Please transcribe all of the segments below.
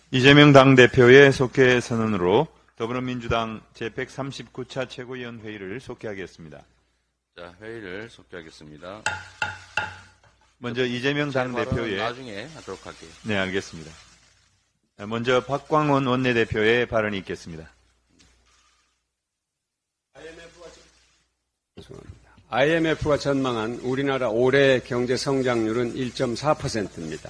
이재명 당대표의 속회 선언으로 더불어민주당 제139차 최고위원 회의를 속회하겠습니다. 자, 회의를 속회하겠습니다. 먼저 이재명 당대표의 나중에 하도록 할게요. 네, 알겠습니다. 먼저 박광원 원내대표의 발언이 있겠습니다. IMF가 전망한 우리나라 올해 경제 성장률은 1.4%입니다.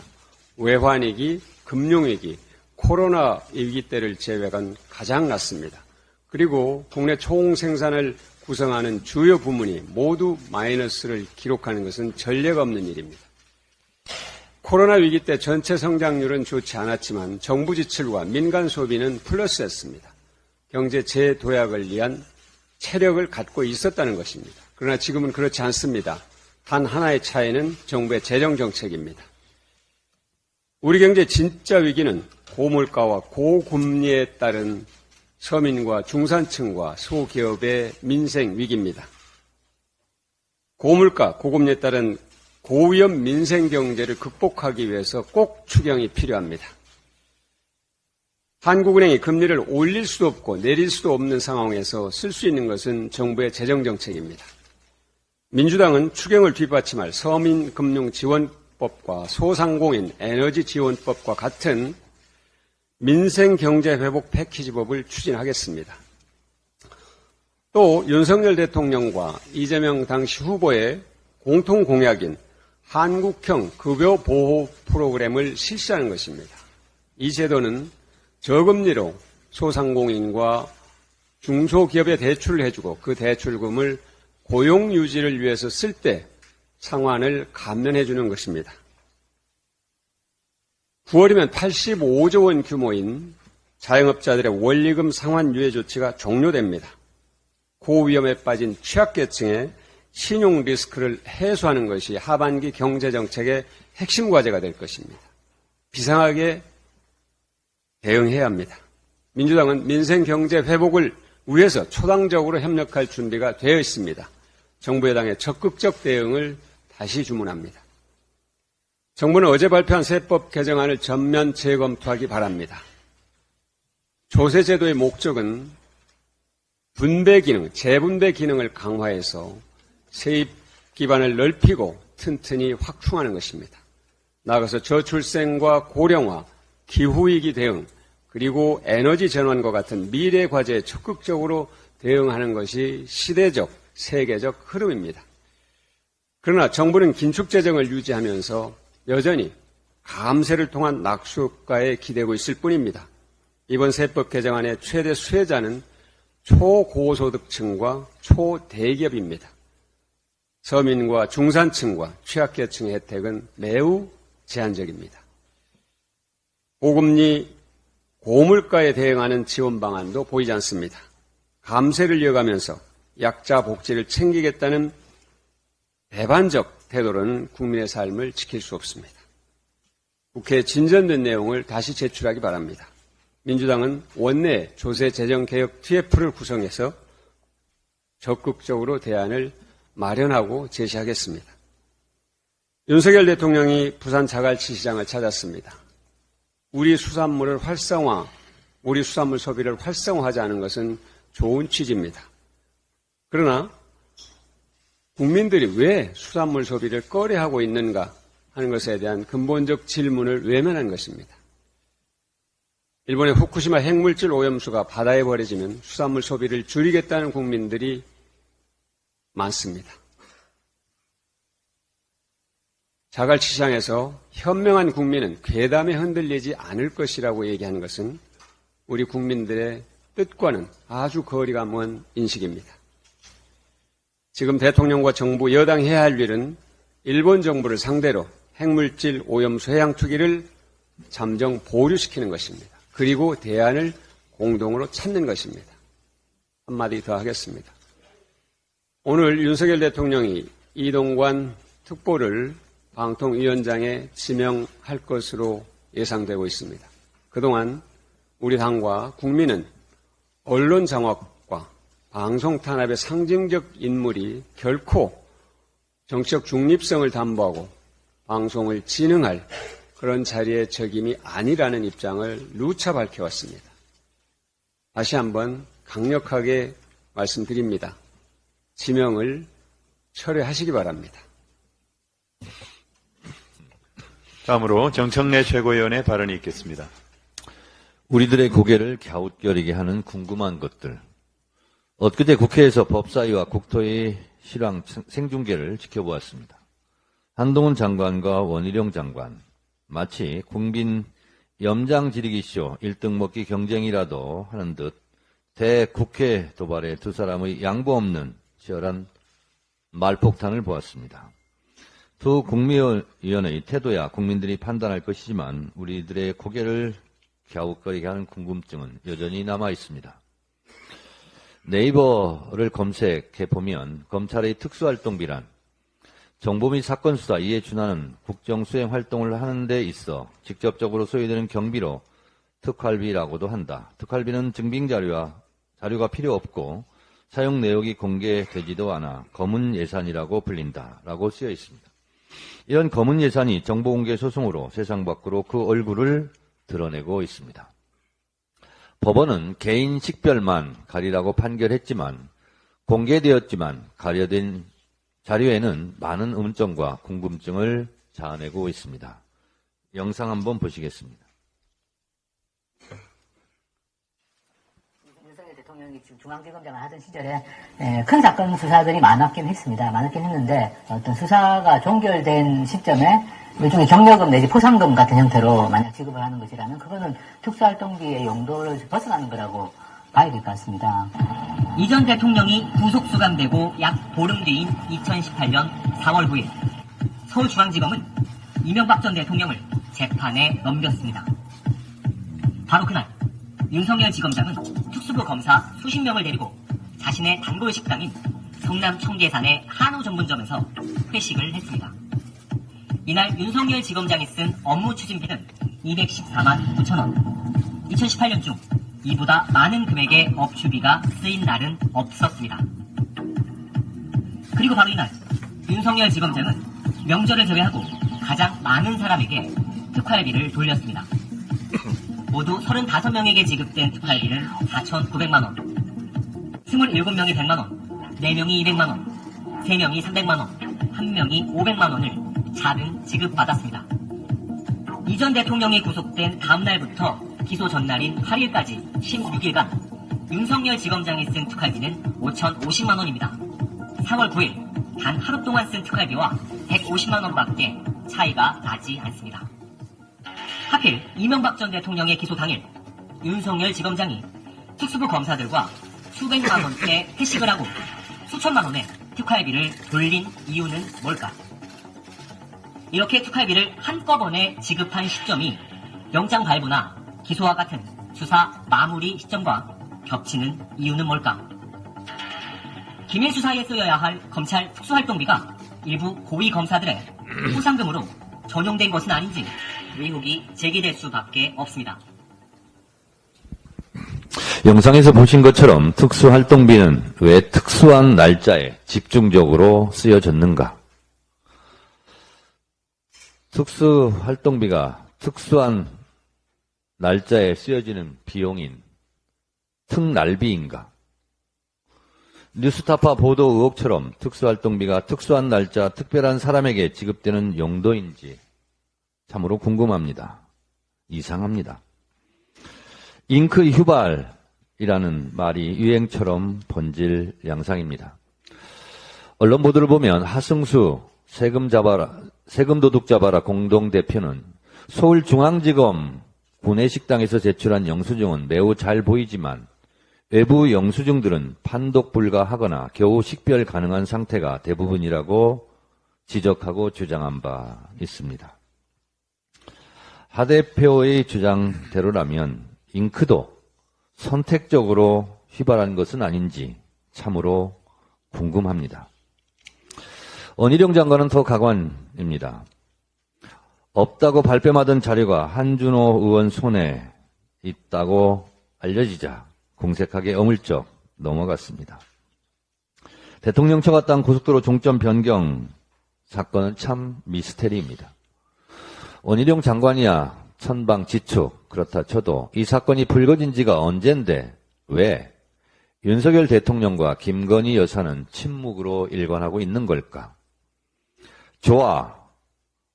외환위기, 금융위기, 코로나 위기 때를 제외한 가장 낮습니다. 그리고 국내 총생산을 구성하는 주요 부문이 모두 마이너스를 기록하는 것은 전례가 없는 일입니다. 코로나 위기 때 전체 성장률은 좋지 않았지만 정부 지출과 민간 소비는 플러스였습니다. 경제 재도약을 위한 체력을 갖고 있었다는 것입니다. 그러나 지금은 그렇지 않습니다. 단 하나의 차이는 정부의 재정정책입니다. 우리 경제 진짜 위기는 고물가와 고금리에 따른 서민과 중산층과 소기업의 민생 위기입니다. 고물가, 고금리에 따른 고위험 민생 경제를 극복하기 위해서 꼭 추경이 필요합니다. 한국은행이 금리를 올릴 수도 없고 내릴 수도 없는 상황에서 쓸 수 있는 것은 정부의 재정정책입니다. 민주당은 추경을 뒷받침할 서민금융지원법과 소상공인 에너지지원법과 같은 민생경제회복 패키지법을 추진하겠습니다. 또 윤석열 대통령과 이재명 당시 후보의 공통 공약인 한국형 급여보호 프로그램을 실시하는 것입니다. 이 제도는 저금리로 소상공인과 중소기업에 대출을 해주고 그 대출금을 고용 유지를 위해서 쓸 때 상환을 감면해 주는 것입니다. 9월이면 85조 원 규모인 자영업자들의 원리금 상환 유예 조치가 종료됩니다. 고위험에 빠진 취약계층의 신용 리스크를 해소하는 것이 하반기 경제정책의 핵심 과제가 될 것입니다. 비상하게 대응해야 합니다. 민주당은 민생 경제 회복을 위해서 초당적으로 협력할 준비가 되어 있습니다. 정부 여당의 적극적 대응을 다시 주문합니다. 정부는 어제 발표한 세법 개정안을 전면 재검토하기 바랍니다. 조세제도의 목적은 분배 기능, 재분배 기능을 강화해서 세입 기반을 넓히고 튼튼히 확충하는 것입니다. 나아가서 저출생과 고령화, 기후위기 대응, 그리고 에너지 전환과 같은 미래 과제에 적극적으로 대응하는 것이 시대적, 세계적 흐름입니다. 그러나 정부는 긴축재정을 유지하면서 여전히 감세를 통한 낙수효과에 기대고 있을 뿐입니다. 이번 세법 개정안의 최대 수혜자는 초고소득층과 초대기업입니다. 서민과 중산층과 취약계층의 혜택은 매우 제한적입니다. 고금리, 고물가에 대응하는 지원 방안도 보이지 않습니다. 감세를 이어가면서 약자 복지를 챙기겠다는 배반적 태도로는 국민의 삶을 지킬 수 없습니다. 국회에 진전된 내용을 다시 제출하기 바랍니다. 민주당은 원내 조세 재정 개혁 TF를 구성해서 적극적으로 대안을 마련하고 제시하겠습니다. 윤석열 대통령이 부산 자갈치 시장을 찾았습니다. 우리 수산물 소비를 활성화하자는 것은 좋은 취지입니다. 그러나 국민들이 왜 수산물 소비를 꺼려하고 있는가 하는 것에 대한 근본적 질문을 외면한 것입니다. 일본의 후쿠시마 핵물질 오염수가 바다에 버려지면 수산물 소비를 줄이겠다는 국민들이 많습니다. 자갈치 시장에서 현명한 국민은 괴담에 흔들리지 않을 것이라고 얘기하는 것은 우리 국민들의 뜻과는 아주 거리가 먼 인식입니다. 지금 대통령과 정부 여당 해야 할 일은 일본 정부를 상대로 핵물질 오염수 해양 투기를 잠정 보류시키는 것입니다. 그리고 대안을 공동으로 찾는 것입니다. 한마디 더 하겠습니다. 오늘 윤석열 대통령이 이동관 특보를 방통위원장에 지명할 것으로 예상되고 있습니다. 그동안 우리 당과 국민은 언론 장악과 방송 탄압의 상징적 인물이 결코 정치적 중립성을 담보하고 방송을 진흥할 그런 자리의 적임이 아니라는 입장을 누차 밝혀왔습니다. 다시 한번 강력하게 말씀드립니다. 지명을 철회하시기 바랍니다. 다음으로 정청래 최고위원의 발언이 있겠습니다. 우리들의 고개를 갸웃거리게 하는 궁금한 것들. 엊그제 국회에서 법사위와 국토의 실황 생중계를 지켜보았습니다. 한동훈 장관과 원희룡 장관, 마치 국민 염장 지리기쇼 1등 먹기 경쟁이라도 하는 듯 대국회 도발에 두 사람의 양보 없는 치열한 말폭탄을 보았습니다. 두 국무위원의 태도야 국민들이 판단할 것이지만 우리들의 고개를 갸웃거리게 하는 궁금증은 여전히 남아 있습니다. 네이버를 검색해보면 검찰의 특수활동비란 정보 및 사건 수사 이에 준하는 국정수행 활동을 하는 데 있어 직접적으로 소요되는 경비로 특활비라고도 한다. 특활비는 증빙자료가 필요 없고 사용 내역이 공개되지도 않아 검은 예산이라고 불린다라고 쓰여 있습니다. 이런 검은 예산이 정보공개 소송으로 세상 밖으로 그 얼굴을 드러내고 있습니다. 법원은 개인 식별만 가리라고 판결했지만 공개되었지만 가려진 자료에는 많은 의문점과 궁금증을 자아내고 있습니다. 영상 한번 보시겠습니다. 윤석열 대통령이 지금 중앙지검장을 하던 시절에 큰 사건 수사들이 많았긴 했습니다. 많았긴 했는데 어떤 수사가 종결된 시점에 일종의 경력금 내지 포상금 같은 형태로 만약 지급을 하는 것이라면 그거는 특수활동비의 용도를 벗어나는 거라고 봐야 될 것 같습니다. 이전 대통령이 구속 수감되고 약 보름 뒤인 2018년 4월 9일 서울중앙지검은 이명박 전 대통령을 재판에 넘겼습니다. 바로 그날 윤석열 지검장은 특수부 검사 수십 명을 데리고 자신의 단골 식당인 성남 청계산의 한우 전문점에서 회식을 했습니다. 이날 윤석열 지검장이 쓴 업무 추진비는 214만 9천 원. 2018년 중 이보다 많은 금액의 업추비가 쓰인 날은 없었습니다. 그리고 바로 이날 윤석열 지검장은 명절을 제외하고 가장 많은 사람에게 특활비를 돌렸습니다. 모두 35명에게 지급된 특활비는 4,900만 원. 27명이 100만 원, 4명이 200만 원, 3명이 300만 원, 1명이 500만 원을 차등 지급받았습니다. 이전 대통령이 구속된 다음 날부터 기소 전날인 8일까지 16일간 윤석열 지검장이 쓴 특활비는 5,050만 원입니다. 4월 9일 단 하루 동안 쓴 특활비와 150만 원밖에 차이가 나지 않습니다. 하필 이명박 전 대통령의 기소 당일 윤석열 지검장이 특수부 검사들과 수백만 원대 회식을 하고 수천만 원의 특활비를 돌린 이유는 뭘까? 이렇게 특활비를 한꺼번에 지급한 시점이 영장 발부나 기소와 같은 수사 마무리 시점과 겹치는 이유는 뭘까? 기밀 수사에 쓰여야 할 검찰 특수활동비가 일부 고위 검사들의 포상금으로 전용된 것은 아닌지 의혹이 제기될 수밖에 없습니다. 영상에서 보신 것처럼 특수활동비는 왜 특수한 날짜에 집중적으로 쓰여졌는가? 특수활동비가 특수한 날짜에 쓰여지는 비용인 특날비인가? 뉴스타파 보도 의혹처럼 특수활동비가 특수한 날짜 특별한 사람에게 지급되는 용도인지 참으로 궁금합니다. 이상합니다. 잉크 휴발이라는 말이 유행처럼 번질 양상입니다. 언론 보도를 보면 하승수 세금 도둑 잡아라 공동대표는 서울중앙지검 구내식당에서 제출한 영수증은 매우 잘 보이지만 외부 영수증들은 판독 불가하거나 겨우 식별 가능한 상태가 대부분이라고 지적하고 주장한 바 있습니다. 하 대표의 주장대로라면 잉크도 선택적으로 휘발한 것은 아닌지 참으로 궁금합니다. 원희룡 장관은 더 가관입니다. 없다고 발뺌하던 자료가 한준호 의원 손에 있다고 알려지자 공색하게 어물쩍 넘어갔습니다. 대통령 처가 땅 고속도로 종점 변경 사건은 참 미스테리입니다. 원희룡 장관이야 천방지축 그렇다 쳐도 이 사건이 불거진 지가 언젠데 왜 윤석열 대통령과 김건희 여사는 침묵으로 일관하고 있는 걸까? 좋아,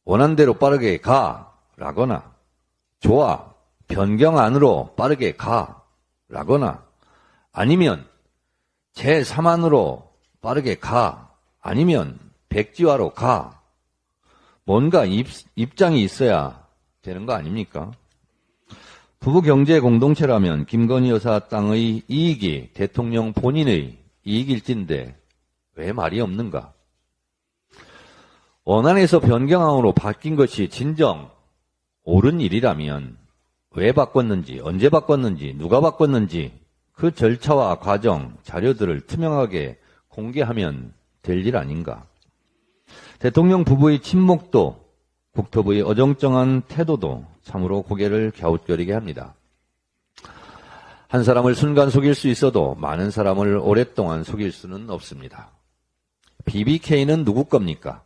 원한대로 빠르게 가 라거나 좋아, 변경 안으로 빠르게 가 라거나 아니면 제3안으로 빠르게 가 아니면 백지화로 가 뭔가 입장이 있어야 되는 거 아닙니까? 부부 경제 공동체라면 김건희 여사 땅의 이익이 대통령 본인의 이익일진데 왜 말이 없는가? 원안에서 변경안으로 바뀐 것이 진정 옳은 일이라면 왜 바꿨는지, 언제 바꿨는지, 누가 바꿨는지 그 절차와 과정, 자료들을 투명하게 공개하면 될 일 아닌가? 대통령 부부의 침묵도 국토부의 어정쩡한 태도도 참으로 고개를 갸웃거리게 합니다. 한 사람을 순간 속일 수 있어도 많은 사람을 오랫동안 속일 수는 없습니다. BBK는 누구 겁니까?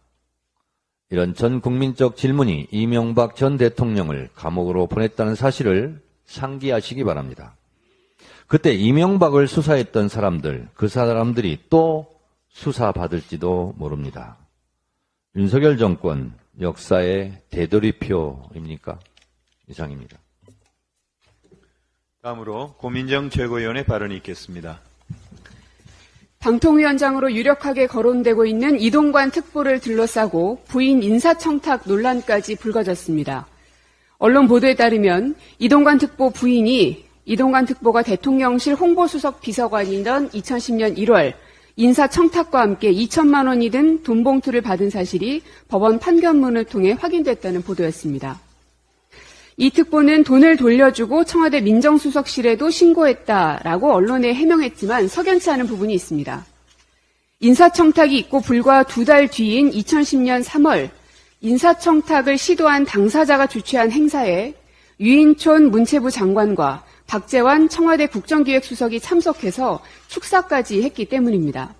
이런 전 국민적 질문이 이명박 전 대통령을 감옥으로 보냈다는 사실을 상기하시기 바랍니다. 그때 이명박을 수사했던 사람들, 그 사람들이 또 수사받을지도 모릅니다. 윤석열 정권 역사의 되돌이표입니까? 이상입니다. 다음으로 고민정 최고위원의 발언이 있겠습니다. 방통위원장으로 유력하게 거론되고 있는 이동관 특보를 둘러싸고 부인 인사청탁 논란까지 불거졌습니다. 언론 보도에 따르면 이동관 특보 부인이 이동관 특보가 대통령실 홍보수석 비서관이던 2010년 1월 인사청탁과 함께 2천만 원이 든 돈봉투를 받은 사실이 법원 판결문을 통해 확인됐다는 보도였습니다. 이 특보는 돈을 돌려주고 청와대 민정수석실에도 신고했다라고 언론에 해명했지만 석연치 않은 부분이 있습니다. 인사청탁이 있고 불과 2달 뒤인 2010년 3월 인사청탁을 시도한 당사자가 주최한 행사에 유인촌 문체부 장관과 박재완 청와대 국정기획수석이 참석해서 축사까지 했기 때문입니다.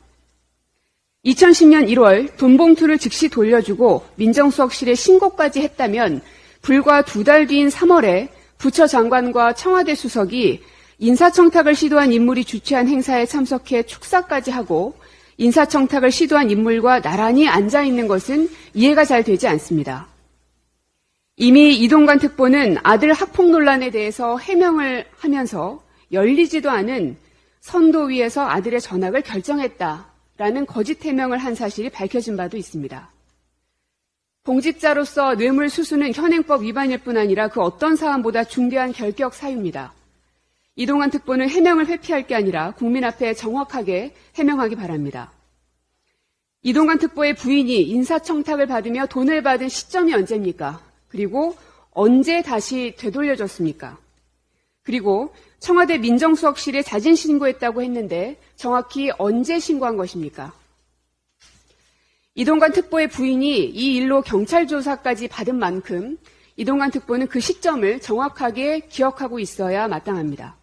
2010년 1월 돈봉투를 즉시 돌려주고 민정수석실에 신고까지 했다면 불과 2달 뒤인 3월에 부처 장관과 청와대 수석이 인사청탁을 시도한 인물이 주최한 행사에 참석해 축사까지 하고 인사청탁을 시도한 인물과 나란히 앉아있는 것은 이해가 잘 되지 않습니다. 이미 이동관 특보는 아들 학폭 논란에 대해서 해명을 하면서 열리지도 않은 선도위에서 아들의 전학을 결정했다라는 거짓 해명을 한 사실이 밝혀진 바도 있습니다. 공직자로서 뇌물수수는 현행법 위반일 뿐 아니라 그 어떤 사안보다 중대한 결격 사유입니다. 이동관 특보는 해명을 회피할 게 아니라 국민 앞에 정확하게 해명하기 바랍니다. 이동관 특보의 부인이 인사청탁을 받으며 돈을 받은 시점이 언제입니까? 그리고 언제 다시 되돌려줬습니까? 그리고 청와대 민정수석실에 자진 신고했다고 했는데 정확히 언제 신고한 것입니까? 이동관 특보의 부인이 이 일로 경찰 조사까지 받은 만큼 이동관 특보는 그 시점을 정확하게 기억하고 있어야 마땅합니다.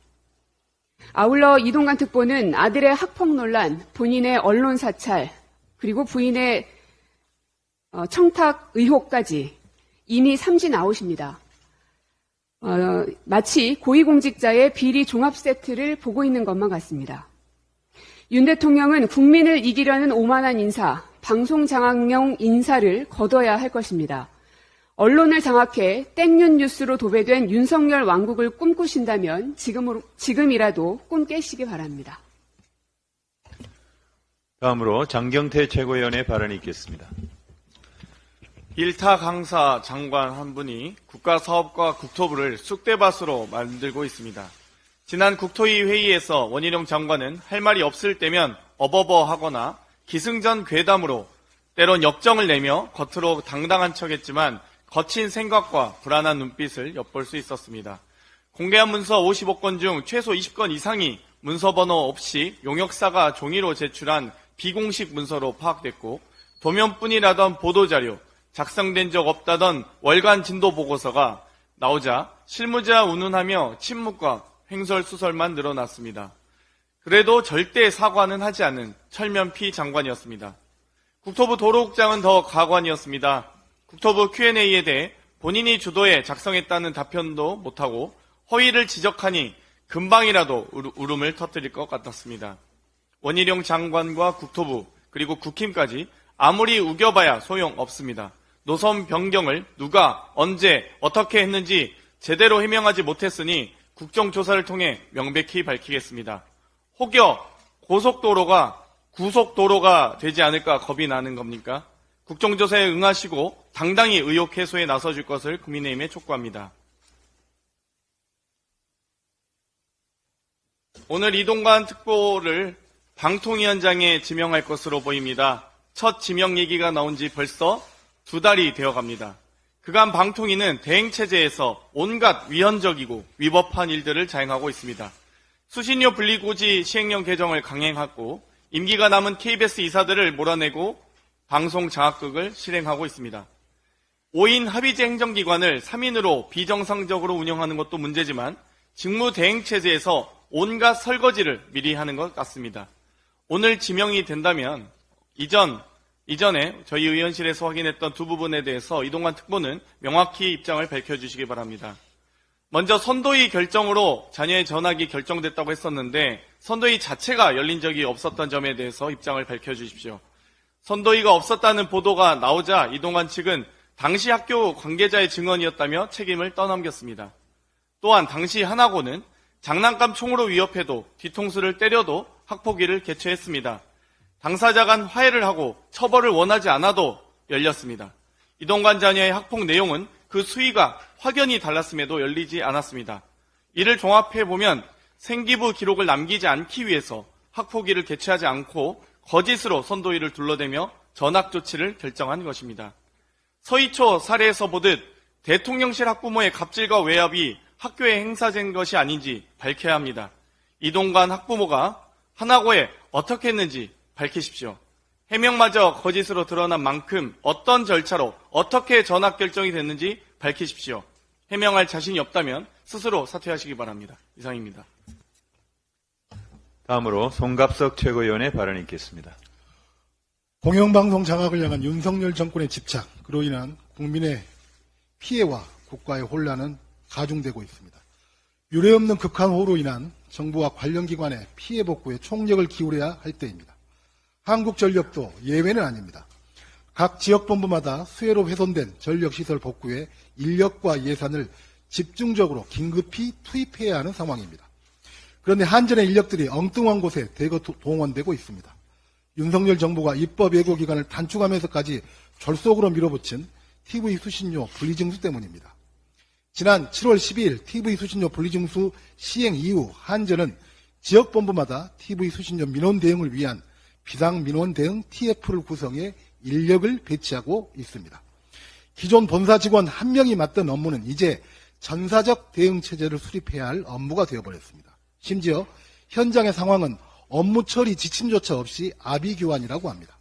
아울러 이동관 특보는 아들의 학폭 논란, 본인의 언론 사찰, 그리고 부인의 청탁 의혹까지 이미 삼진 아웃입니다. 마치 고위공직자의 비리 종합 세트를 보고 있는 것만 같습니다. 윤 대통령은 국민을 이기려는 오만한 인사, 방송 장악용 인사를 거둬야 할 것입니다. 언론을 장악해 땡윤 뉴스로 도배된 윤석열 왕국을 꿈꾸신다면 지금이라도 꿈 깨시기 바랍니다. 다음으로 장경태 최고위원의 발언이 있겠습니다. 일타 강사 장관 한 분이 국가사업과 국토부를 쑥대밭으로 만들고 있습니다. 지난 국토위 회의에서 원희룡 장관은 할 말이 없을 때면 어버버 하거나 기승전 괴담으로 때론 역정을 내며 겉으로 당당한 척했지만 거친 생각과 불안한 눈빛을 엿볼 수 있었습니다. 공개한 문서 55건 중 최소 20건 이상이 문서 번호 없이 용역사가 종이로 제출한 비공식 문서로 파악됐고 도면뿐이라던 보도자료, 작성된 적 없다던 월간 진도 보고서가 나오자 실무자 운운하며 침묵과 횡설수설만 늘어났습니다. 그래도 절대 사과는 하지 않은 철면피 장관이었습니다. 국토부 도로국장은 더 가관이었습니다. 국토부 Q&A에 대해 본인이 주도해 작성했다는 답변도 못하고 허위를 지적하니 금방이라도 울음을 터뜨릴 것 같았습니다. 원희룡 장관과 국토부 그리고 국힘까지 아무리 우겨봐야 소용없습니다. 노선 변경을 누가 언제 어떻게 했는지 제대로 해명하지 못했으니 국정조사를 통해 명백히 밝히겠습니다. 혹여 고속도로가 구속도로가 되지 않을까 겁이 나는 겁니까? 국정조사에 응하시고 당당히 의혹 해소에 나서줄 것을 국민의힘에 촉구합니다. 오늘 이동관 특보를 방통위원장에 지명할 것으로 보입니다. 첫 지명 얘기가 나온 지 벌써 2달이 되어갑니다. 그간 방통위는 대행체제에서 온갖 위헌적이고 위법한 일들을 자행하고 있습니다. 수신료 분리고지 시행령 개정을 강행하고 임기가 남은 KBS 이사들을 몰아내고 방송 장악극을 실행하고 있습니다. 5인 합의제 행정기관을 3인으로 비정상적으로 운영하는 것도 문제지만 직무대행체제에서 온갖 설거지를 미리 하는 것 같습니다. 오늘 지명이 된다면 이전에 저희 의원실에서 확인했던 두 부분에 대해서 이동관 특보는 명확히 입장을 밝혀주시기 바랍니다. 먼저 선도위 결정으로 자녀의 전학이 결정됐다고 했었는데 선도위 자체가 열린 적이 없었던 점에 대해서 입장을 밝혀주십시오. 선도위가 없었다는 보도가 나오자 이동관 측은 당시 학교 관계자의 증언이었다며 책임을 떠넘겼습니다. 또한 당시 하나고는 장난감 총으로 위협해도 뒤통수를 때려도 학폭위를 개최했습니다. 당사자 간 화해를 하고 처벌을 원하지 않아도 열렸습니다. 이동관 자녀의 학폭 내용은 그 수위가 확연히 달랐음에도 열리지 않았습니다. 이를 종합해보면 생기부 기록을 남기지 않기 위해서 학폭위를 개최하지 않고 거짓으로 선도위를 둘러대며 전학 조치를 결정한 것입니다. 서희초 사례에서 보듯 대통령실 학부모의 갑질과 외압이 학교에 행사된 것이 아닌지 밝혀야 합니다. 이동관 학부모가 하나고에 어떻게 했는지 밝히십시오. 해명마저 거짓으로 드러난 만큼 어떤 절차로 어떻게 전학 결정이 됐는지 밝히십시오. 해명할 자신이 없다면 스스로 사퇴하시기 바랍니다. 이상입니다. 다음으로 송갑석 최고위원의 발언이 있겠습니다. 공영방송 장악을 향한 윤석열 정권의 집착, 그로 인한 국민의 피해와 국가의 혼란은 가중되고 있습니다. 유례없는 극한호로 인한 정부와 관련 기관의 피해 복구에 총력을 기울여야 할 때입니다. 한국전력도 예외는 아닙니다. 각 지역본부마다 수해로 훼손된 전력시설 복구에 인력과 예산을 집중적으로 긴급히 투입해야 하는 상황입니다. 그런데 한전의 인력들이 엉뚱한 곳에 대거 동원되고 있습니다. 윤석열 정부가 입법 예고기간을 단축하면서까지 졸속으로 밀어붙인 TV 수신료 분리징수 때문입니다. 지난 7월 12일 TV 수신료 분리징수 시행 이후 한전은 지역본부마다 TV 수신료 민원 대응을 위한 비상민원 대응 TF를 구성해 인력을 배치하고 있습니다. 기존 본사 직원 1명이 맡던 업무는 이제 전사적 대응 체제를 수립해야 할 업무가 되어버렸습니다. 심지어 현장의 상황은 업무 처리 지침조차 없이 아비규환이라고 합니다.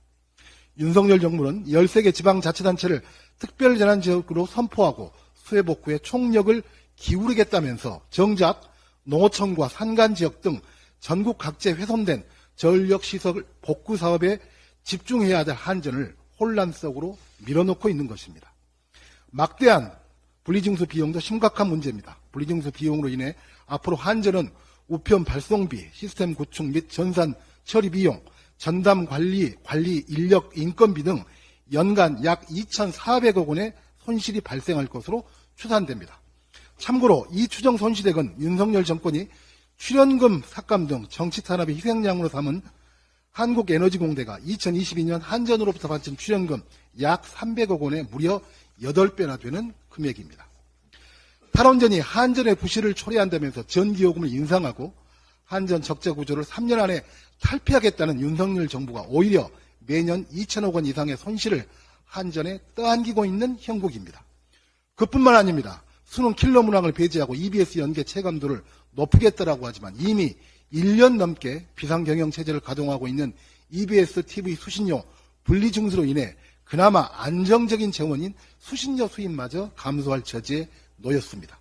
윤석열 정부는 13개 지방자치단체를 특별재난지역으로 선포하고 수해복구에 총력을 기울이겠다면서 정작 농어촌과 산간지역 등 전국 각지에 훼손된 전력시설 복구 사업에 집중해야 될 한전을 혼란 속으로 밀어넣고 있는 것입니다. 막대한 분리징수 비용도 심각한 문제입니다. 분리징수 비용으로 인해 앞으로 한전은 우편 발송비, 시스템 구축 및 전산 처리 비용, 전담 관리 인력 인건비 등 연간 약 2,400억 원의 손실이 발생할 것으로 추산됩니다. 참고로 이 추정 손실액은 윤석열 정권이 출연금 삭감 등 정치 탄압의 희생양으로 삼은 한국에너지공대가 2022년 한전으로부터 받은 출연금 약 300억 원의 무려 8배나 되는 금액입니다. 탈원전이 한전의 부실을 초래한다면서 전기요금을 인상하고 한전 적자 구조를 3년 안에 탈피하겠다는 윤석열 정부가 오히려 매년 2천억 원 이상의 손실을 한전에 떠안기고 있는 형국입니다. 그뿐만 아닙니다. 수능 킬러 문항을 배제하고 EBS 연계 체감도를 높이겠다라고 하지만 이미 1년 넘게 비상경영체제를 가동하고 있는 EBS TV 수신료 분리징수로 인해 그나마 안정적인 재원인 수신료 수입마저 감소할 처지에 놓였습니다.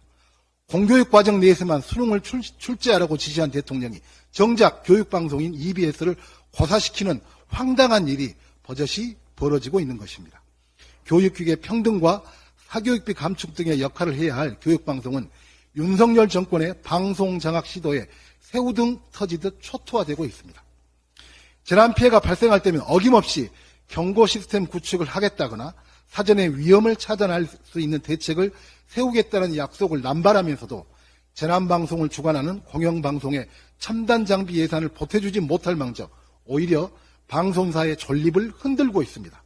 공교육 과정 내에서만 수능을 출제하라고 지시한 대통령이 정작 교육방송인 EBS를 고사시키는 황당한 일이 버젓이 벌어지고 있는 것입니다. 교육기계 평등과 사교육비 감축 등의 역할을 해야 할 교육방송은 윤석열 정권의 방송 장악 시도에 새우등 터지듯 초토화되고 있습니다. 재난 피해가 발생할 때면 어김없이 경고 시스템 구축을 하겠다거나 사전에 위험을 차단할 수 있는 대책을 세우겠다는 약속을 남발하면서도 재난방송을 주관하는 공영방송에 첨단 장비 예산을 보태주지 못할 망정 오히려 방송사의 존립을 흔들고 있습니다.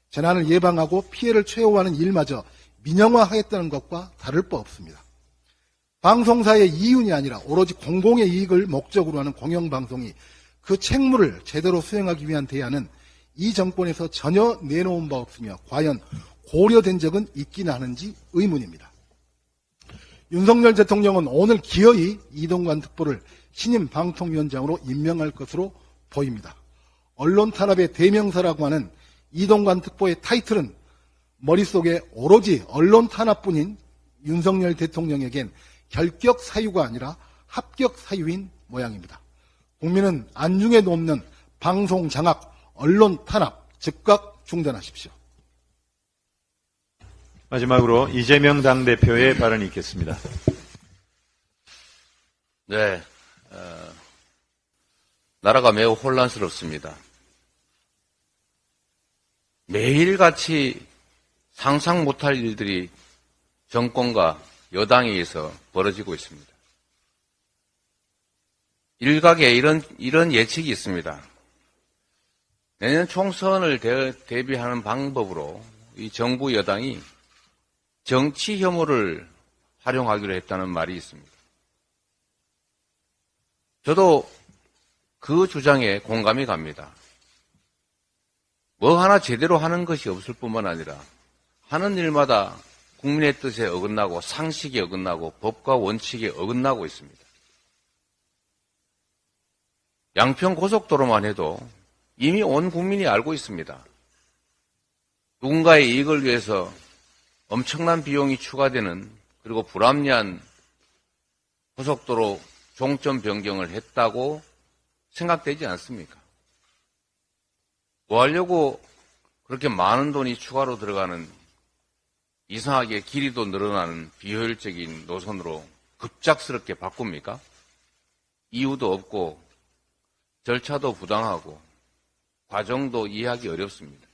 재난을 예방하고 피해를 최소화하는 일마저 민영화하겠다는 것과 다를 바 없습니다. 방송사의 이윤이 아니라 오로지 공공의 이익을 목적으로 하는 공영방송이 그 책무를 제대로 수행하기 위한 대안은 이 정권에서 전혀 내놓은 바 없으며 과연 고려된 적은 있긴 하는지 의문입니다. 윤석열 대통령은 오늘 기어이 이동관 특보를 신임 방통위원장으로 임명할 것으로 보입니다. 언론 탄압의 대명사라고 하는 이동관 특보의 타이틀은 머릿속에 오로지 언론 탄압뿐인 윤석열 대통령에겐 결격 사유가 아니라 합격 사유인 모양입니다. 국민은 안중에 놓는 방송 장악, 언론 탄압 즉각 중단하십시오. 마지막으로 이재명 당대표의 발언이 있겠습니다. 네, 나라가 매우 혼란스럽습니다. 매일같이 상상 못할 일들이 정권과 여당에 의해서 벌어지고 있습니다. 일각에 이런 예측이 있습니다. 내년 총선을 대비하는 방법으로 이 정부 여당이 정치 혐오를 활용하기로 했다는 말이 있습니다. 저도 그 주장에 공감이 갑니다. 뭐 하나 제대로 하는 것이 없을 뿐만 아니라 하는 일마다 국민의 뜻에 어긋나고 상식에 어긋나고 법과 원칙에 어긋나고 있습니다. 양평 고속도로만 해도 이미 온 국민이 알고 있습니다. 누군가의 이익을 위해서 엄청난 비용이 추가되는 그리고 불합리한 고속도로 종점 변경을 했다고 생각되지 않습니까? 뭐 하려고 그렇게 많은 돈이 추가로 들어가는 이상하게 길이도 늘어나는 비효율적인 노선으로 급작스럽게 바꿉니까? 이유도 없고 절차도 부당하고 과정도 이해하기 어렵습니다.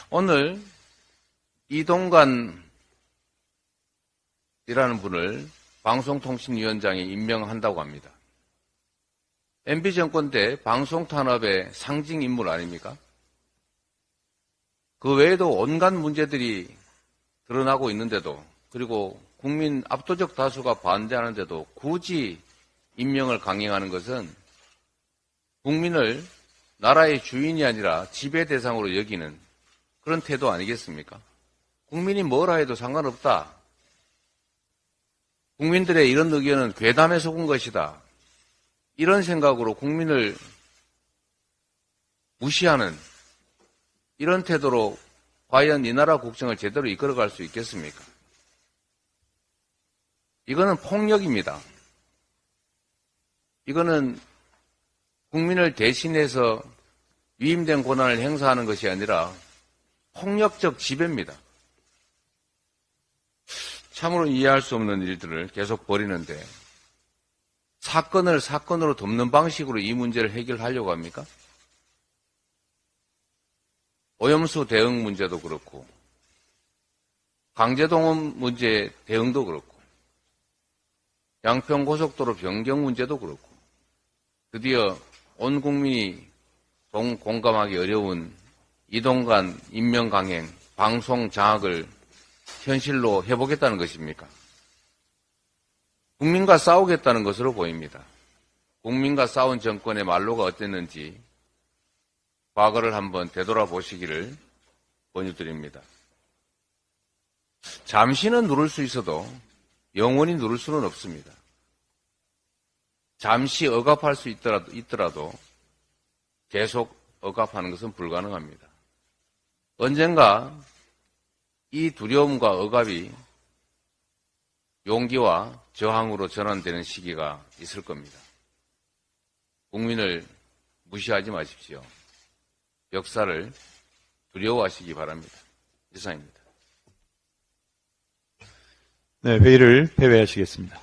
오늘 이동관이라는 분을 방송통신위원장에 임명한다고 합니다. MB정권 때 방송탄압의 상징인물 아닙니까? 그 외에도 온갖 문제들이 드러나고 있는데도 그리고 국민 압도적 다수가 반대하는데도 굳이 임명을 강행하는 것은 국민을 나라의 주인이 아니라 지배 대상으로 여기는 그런 태도 아니겠습니까? 국민이 뭐라 해도 상관없다. 국민들의 이런 의견은 괴담에 속은 것이다. 이런 생각으로 국민을 무시하는 이런 태도로 과연 이 나라 국정을 제대로 이끌어갈 수 있겠습니까? 이거는 폭력입니다. 이거는 국민을 대신해서 위임된 권한을 행사하는 것이 아니라 폭력적 지배입니다. 참으로 이해할 수 없는 일들을 계속 벌이는데 사건을 사건으로 덮는 방식으로 이 문제를 해결하려고 합니까? 오염수 대응 문제도 그렇고 강제동원 문제 대응도 그렇고 양평고속도로 변경 문제도 그렇고 드디어 온 국민이 공감하기 어려운 이동관 임명 강행, 방송 장악을 현실로 해보겠다는 것입니까? 국민과 싸우겠다는 것으로 보입니다. 국민과 싸운 정권의 말로가 어땠는지 과거를 한번 되돌아보시기를 권유드립니다. 잠시는 누를 수 있어도 영원히 누를 수는 없습니다. 잠시 억압할 수 있더라도 계속 억압하는 것은 불가능합니다. 언젠가 이 두려움과 억압이 용기와 저항으로 전환되는 시기가 있을 겁니다. 국민을 무시하지 마십시오. 역사를 두려워하시기 바랍니다. 이상입니다. 네, 회의를 폐회하시겠습니다.